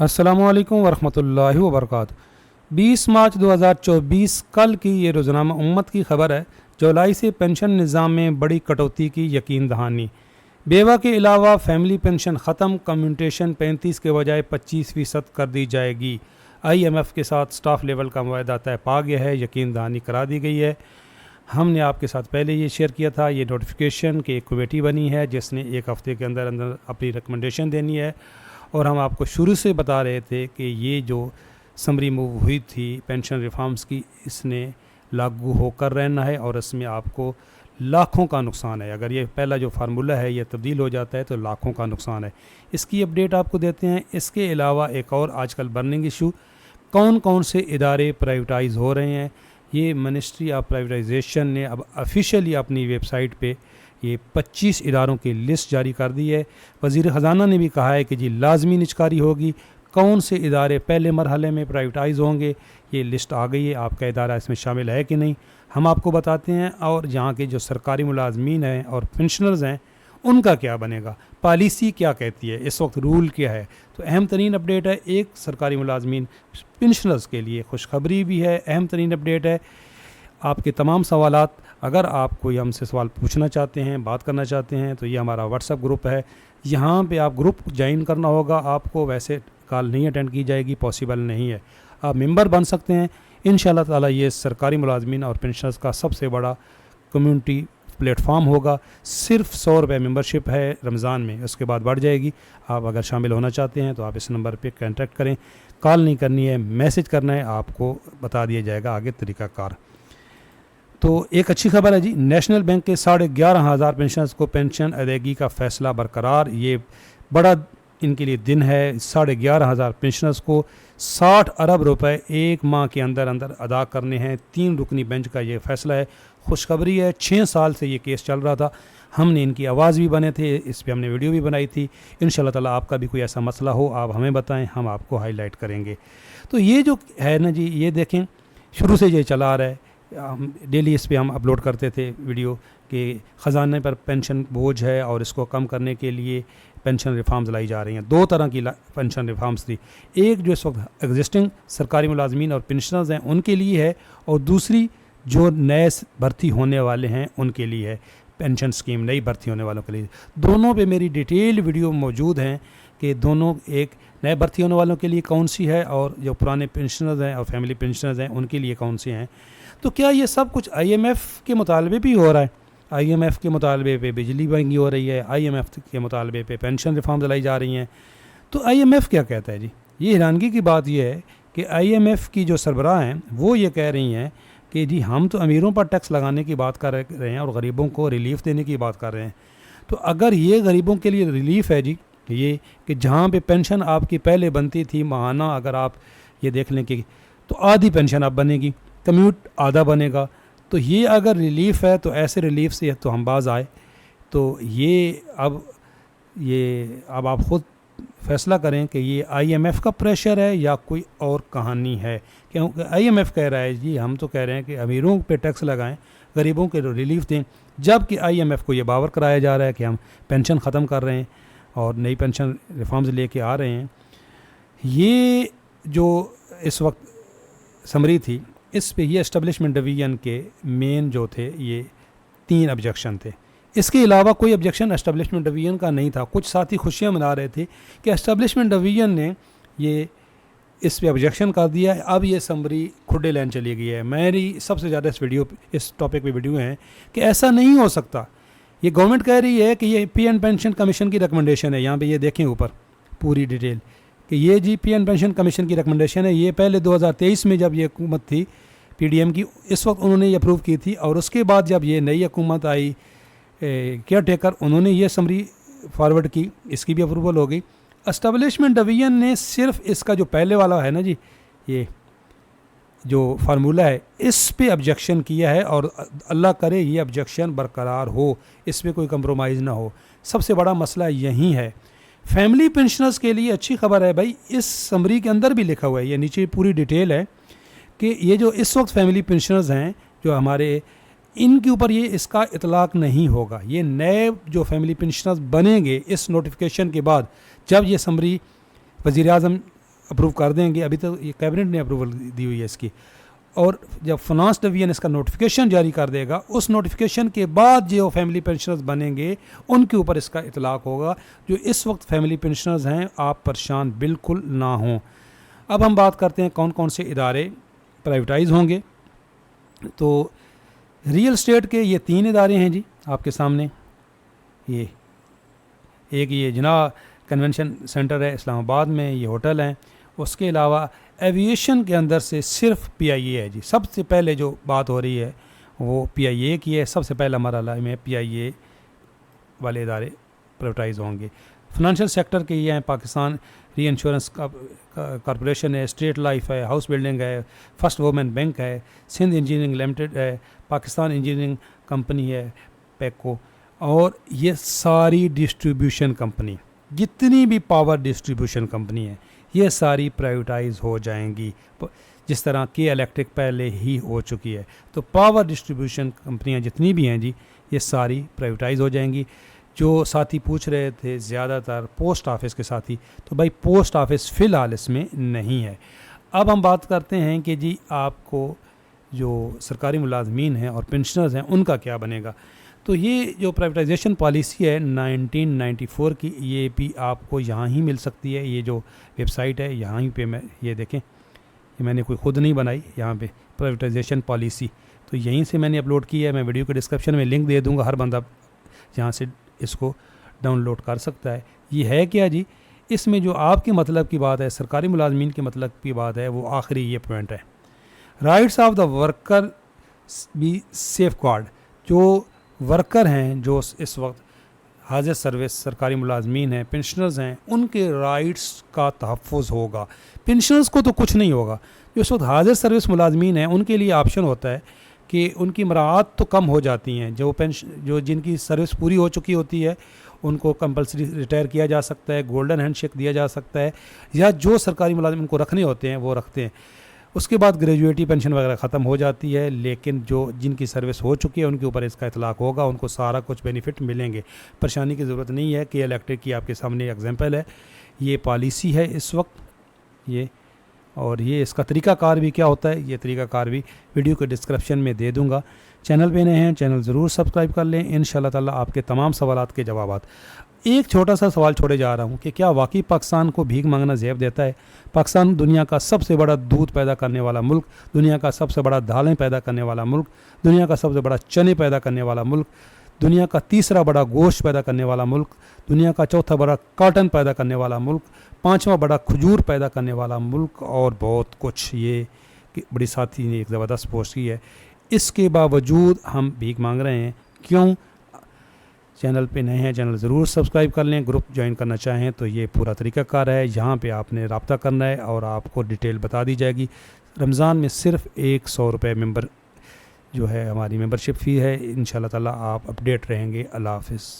अस्सलामुअलैकुम वरहमतुल्लाहि वबरकातुहू। 20 मार्च 2024 कल की ये रोज़नामा उम्मत की खबर है। जुलाई से पेंशन निज़ाम में बड़ी कटौती की यकीन दहानी। बेवा के अलावा फैमिली पेंशन ख़त्म, कम्यूटेशन 35 के बजाय 25% कर दी जाएगी। IMF के साथ स्टाफ लेवल का मुआहदा तय पा गया है, यकीन दहानी करा दी गई है। हमने आपके साथ पहले ये शेयर किया था, ये नोटिफिकेशन कि एक कमेटी बनी है जिसने एक हफ़्ते के अंदर अंदर अपनी रिकमेंडेशन देनी है। और हम आपको शुरू से बता रहे थे कि ये जो समरी मूव हुई थी पेंशन रिफॉर्म्स की, इसने लागू होकर रहना है और इसमें आपको लाखों का नुकसान है। अगर ये पहला जो फार्मूला है ये तब्दील हो जाता है तो लाखों का नुकसान है। इसकी अपडेट आपको देते हैं। इसके अलावा एक और आजकल बर्निंग इशू, कौन कौन से इदारे प्राइवेटाइज़ हो रहे हैं। ये मिनिस्ट्री ऑफ प्राइवेटाइजेशन ने अब ऑफिशियली अपनी वेबसाइट पे ये 25 इदारों की लिस्ट जारी कर दी है। वज़ीर ख़जाना ने भी कहा है कि जी लाजमी निचकारी होगी, कौन से इदारे पहले मरहले में प्राइवेटाइज़ होंगे। ये लिस्ट आ गई है, आपका इदारा इसमें शामिल है कि नहीं हम आपको बताते हैं। और यहाँ के जो सरकारी मुलाजमीन हैं और पेंशनर्स हैं उनका क्या बनेगा, पॉलिसी क्या कहती है, इस वक्त रूल क्या है। तो अहम तरीन अपडेट है। एक सरकारी मुलाजमीन पेंशनर्स के लिए खुशखबरी भी है, अहम तरीन अपडेट है। आपके तमाम सवालात, अगर आप कोई हमसे सवाल पूछना चाहते हैं, बात करना चाहते हैं, तो ये हमारा व्हाट्सएप ग्रुप है। यहाँ पे आप ग्रुप ज्वाइन करना होगा आपको, वैसे कॉल नहीं अटेंड की जाएगी, पॉसिबल नहीं है। आप मेंबर बन सकते हैं इंशाल्लाह ताला। ये सरकारी मुलाजमीन और पेंशनर्स का सबसे बड़ा कम्युनिटी प्लेटफॉर्म होगा। सिर्फ 100 रुपये मेम्बरशिप है रमज़ान में, उसके बाद बढ़ जाएगी। आप अगर शामिल होना चाहते हैं तो आप इस नंबर पे कांटेक्ट करें। कॉल नहीं करनी है, मैसेज करना है, आपको बता दिया जाएगा आगे तरीक़ाकार। तो एक अच्छी खबर है जी, नेशनल बैंक के 11,500 पेंशनर्स को पेंशन अदायगी का फ़ैसला बरकरार। ये बड़ा इनके लिए दिन है। 11,500 पेंशनर्स को 60 अरब रुपए एक माह के अंदर अंदर अदा करने हैं। 3 रुकनी बेंच का ये फ़ैसला है। खुशखबरी है, 6 साल से ये केस चल रहा था। हमने इनकी आवाज़ भी बने थे, इस पर हमने वीडियो भी बनाई थी। इंशाल्लाह ताला आपका भी कोई ऐसा मसला हो आप हमें बताएं, हम आपको हाईलाइट करेंगे। तो ये जो है ना जी, ये देखें शुरू से ये चला आ रहा है। हम डेली इस पे हम अपलोड करते थे वीडियो कि ख़जाने पर पेंशन बोझ है और इसको कम करने के लिए पेंशन रिफॉर्म्स लाई जा रही हैं। 2 तरह की पेंशन रिफॉर्म्स थी। एक जो इस वक्त एग्जिस्टिंग सरकारी मुलाजमीन और पेंशनर्स हैं उनके लिए है, और दूसरी जो नए भर्ती होने वाले हैं उनके लिए है। पेंशन स्कीम नई भर्ती होने वालों के लिए। दोनों पे मेरी डिटेल वीडियो मौजूद हैं कि दोनों, एक नए भर्ती होने वालों के लिए कौन सी है और जो पुराने पेंशनर्स हैं और फैमिली पेंशनर्स हैं उनके लिए कौन सी हैं। तो क्या ये सब कुछ IMF के मुतालबे भी हो रहा है? IMF के मुतालबे पे बिजली महंगी हो रही है, IMF के मुतालबे पे पेंशन रिफॉर्म लाई जा रही हैं। तो IMF क्या कहता है जी? ये हैरानगी की बात यह है कि IMF की जो सरबराह हैं वो ये कह रही हैं कि जी हम तो अमीरों पर टैक्स लगाने की बात कर रहे हैं और गरीबों को रिलीफ़ देने की बात कर रहे हैं। तो अगर ये गरीबों के लिए रिलीफ़ है जी, ये कि जहाँ पे पेंशन आपकी पहले बनती थी माहाना, अगर आप ये देख लें कि तो आधी पेंशन अब बनेगी, कम्यूट आधा बनेगा। तो ये अगर रिलीफ़ है तो ऐसे रिलीफ़ से तो हम बाज आए। तो ये अब आप ख़ुद फ़ैसला करें कि ये IMF का प्रेशर है या कोई और कहानी है। क्योंकि IMF कह रहा है जी हम तो कह रहे हैं कि अमीरों पे टैक्स लगाएं, गरीबों के रिलीफ़ दें, जबकि IMF को ये बावर कराया जा रहा है कि हम पेंशन ख़त्म कर रहे हैं और नई पेंशन रिफॉर्म्स लेके आ रहे हैं। ये जो इस वक्त समरी थी, इस पे ये एस्टेब्लिशमेंट डिवीज़न के मेन जो थे ये 3 ऑब्जेक्शन थे। इसके अलावा कोई ऑब्जेक्शन एस्टेब्लिशमेंट डिवीज़न का नहीं था। कुछ साथी खुशियाँ मना रहे थे कि एस्टेब्लिशमेंट डिवीज़न ने ये इस पे ऑब्जेक्शन कर दिया है, अब ये समरी खुडे लैन चली गई है। मेरी सबसे ज़्यादा इस टॉपिक पे वीडियो हैं कि ऐसा नहीं हो सकता। ये गवर्नमेंट कह रही है कि ये पी एंड पेंशन कमीशन की रिकमेंडेशन है। यहाँ पे ये देखें ऊपर पूरी डिटेल कि ये G P and pension commission की रिकमेंडेशन है। ये पहले 2023 में जब ये हुकूमत थी PDM की, इस वक्त उन्होंने ये अप्रूव की थी, और उसके बाद जब ये नई हुकूमत आई केयर टेकर, उन्होंने ये समरी फॉरवर्ड की, इसकी भी अप्रूवल हो गई। एस्टेब्लिशमेंट डिवीज़न ने सिर्फ इसका जो पहले वाला है ना जी, ये जो फार्मूला है, इस पे ऑब्जेक्शन किया है, और अल्लाह करे ये ऑब्जेक्शन बरकरार हो, इस पे कोई कंप्रोमाइज़ ना हो। सबसे बड़ा मसला यही है। फैमिली पेंशनर्स के लिए अच्छी खबर है भाई, इस समरी के अंदर भी लिखा हुआ है, ये नीचे पूरी डिटेल है कि ये जो इस वक्त फैमिली पेंशनर्स हैं जो हमारे, इनके ऊपर ये इसका इतलाक़ नहीं होगा। ये नए जो फैमिली पेंशनर्स बनेंगे इस नोटिफिकेशन के बाद, जब ये समरी वज़ीर-ए-आज़म अप्रूव कर देंगे, अभी तो ये कैबिनेट ने अप्रूवल दी हुई है इसकी, और जब फाइनेंस डिवीजन इसका नोटिफिकेशन जारी कर देगा, उस नोटिफिकेशन के बाद जो फैमिली पेंशनर्स बनेंगे उनके ऊपर इसका इतलाक होगा। जो इस वक्त फैमिली पेंशनर्स हैं, आप परेशान बिल्कुल ना हों। अब हम बात करते हैं कौन कौन से इदारे प्राइवेटाइज होंगे। तो रियल स्टेट के ये 3 इदारे हैं जी आपके सामने। ये एक ये जिना कन्वेंशन सेंटर है इस्लामाबाद में, ये होटल हैं। उसके अलावा एविएशन के अंदर से सिर्फ पीआईए है जी। सबसे पहले जो बात हो रही है वो पीआईए की है। सबसे पहला मरहला में पीआईए वाले इदारे प्राइवेटाइज होंगे। फाइनेंशियल सेक्टर के ये हैं, पाकिस्तान री इंश्योरेंस कॉरपोरेशन है, स्टेट लाइफ है, हाउस बिल्डिंग है, फर्स्ट वुमेन बैंक है, सिंध इंजीनियरिंग लिमिटेड है, पाकिस्तान इंजीनियरिंग कंपनी है पैको, और ये सारी डिस्ट्रीब्यूशन कंपनी, जितनी भी पावर डिस्ट्रीब्यूशन कंपनी है, ये सारी प्राइवेटाइज हो जाएंगी, जिस तरह के इलेक्ट्रिक पहले ही हो चुकी है। तो पावर डिस्ट्रीब्यूशन कंपनियां जितनी भी हैं जी, ये सारी प्राइवेटाइज हो जाएंगी। जो साथी पूछ रहे थे ज़्यादातर पोस्ट ऑफिस के साथी, तो भाई पोस्ट ऑफिस फ़िलहाल इसमें नहीं है। अब हम बात करते हैं कि जी आपको जो सरकारी मुलाजमीन हैं और पेंशनर्स हैं उनका क्या बनेगा। तो ये जो प्राइवेटाइजेशन पॉलिसी है 1994 की, ये भी आपको यहाँ ही मिल सकती है। ये जो वेबसाइट है यहाँ ही पे मैं ये देखें, ये मैंने कोई ख़ुद नहीं बनाई, यहाँ पे प्राइवेटाइजेशन पॉलिसी तो यहीं से मैंने अपलोड की है। मैं वीडियो के डिस्क्रिप्शन में लिंक दे दूँगा, हर बंदा यहाँ से इसको डाउनलोड कर सकता है। ये है क्या जी, इसमें जो आपके मतलब की बात है, सरकारी मुलाजमीन के मतलब की बात है, वो आखिरी ये पॉइंट है, rights of the worker be safe guard. जो वर्कर हैं, जो इस वक्त हाजिर सर्विस सरकारी मुलाजमीन हैं, पेंशनर्स हैं, उनके राइट्स का तहफ़्फ़ुज़ होगा। पेंशनर्स को तो कुछ नहीं होगा। जो इस वक्त हाजिर सर्विस मुलाजमीन हैं उनके लिए ऑप्शन होता है कि उनकी मराहत तो कम हो जाती हैं। जो जिनकी सर्विस पूरी हो चुकी होती है उनको कंपलसरी रिटायर किया जा सकता है, गोल्डन हैंडशेक दिया जा सकता है, या जो सरकारी मुलाजिम उनको रखने होते हैं वो रखते हैं। उसके बाद ग्रेजुएटी पेंशन वगैरह ख़त्म हो जाती है। लेकिन जो जिनकी सर्विस हो चुकी है उनके ऊपर इसका इतलाक़ होगा, उनको सारा कुछ बेनिफिट मिलेंगे। परेशानी की ज़रूरत नहीं है। कि इलेक्ट्रिक की आपके सामने एग्जांपल है, ये पॉलिसी है इस वक्त ये, और ये इसका तरीक़ाकार भी क्या होता है, ये तरीक़ाकार भी वीडियो के डिस्क्रिप्शन में दे दूँगा। चैनल पे नए हैं, चैनल ज़रूर सब्सक्राइब कर लें। इंशाअल्लाह ताला आपके तमाम सवालात के जवाबात। एक छोटा सा सवाल छोड़े जा रहा हूँ कि क्या वाकई पाकिस्तान को भीख मांगना ज़ेब देता है? पाकिस्तान दुनिया का सबसे बड़ा दूध पैदा करने वाला मुल्क, दुनिया का सबसे बड़ा दालें पैदा करने वाला मुल्क, दुनिया का सबसे बड़ा चने पैदा करने वाला मुल्क, दुनिया का तीसरा बड़ा गोश्त पैदा करने वाला मुल्क, दुनिया का चौथा बड़ा कॉटन पैदा करने वाला मुल्क, पाँचवा बड़ा खजूर पैदा करने वाला मुल्क, और बहुत कुछ। ये बड़ी साथी ने एक ज़बरदस्त पोस्ट की है। इसके बावजूद हम भीख मांग रहे हैं, क्यों? चैनल पे नए हैं, चैनल ज़रूर सब्सक्राइब कर लें। ग्रुप ज्वाइन करना चाहें तो ये पूरा तरीक़ाकार है, यहाँ पे आपने रब्ता करना है और आपको डिटेल बता दी जाएगी। रमज़ान में सिर्फ 100 रुपये मेंबर जो है हमारी मेंबरशिप फ़ी है। इंशाअल्लाह ताला आप अपडेट रहेंगे। अल्लाह हाफ़िज़।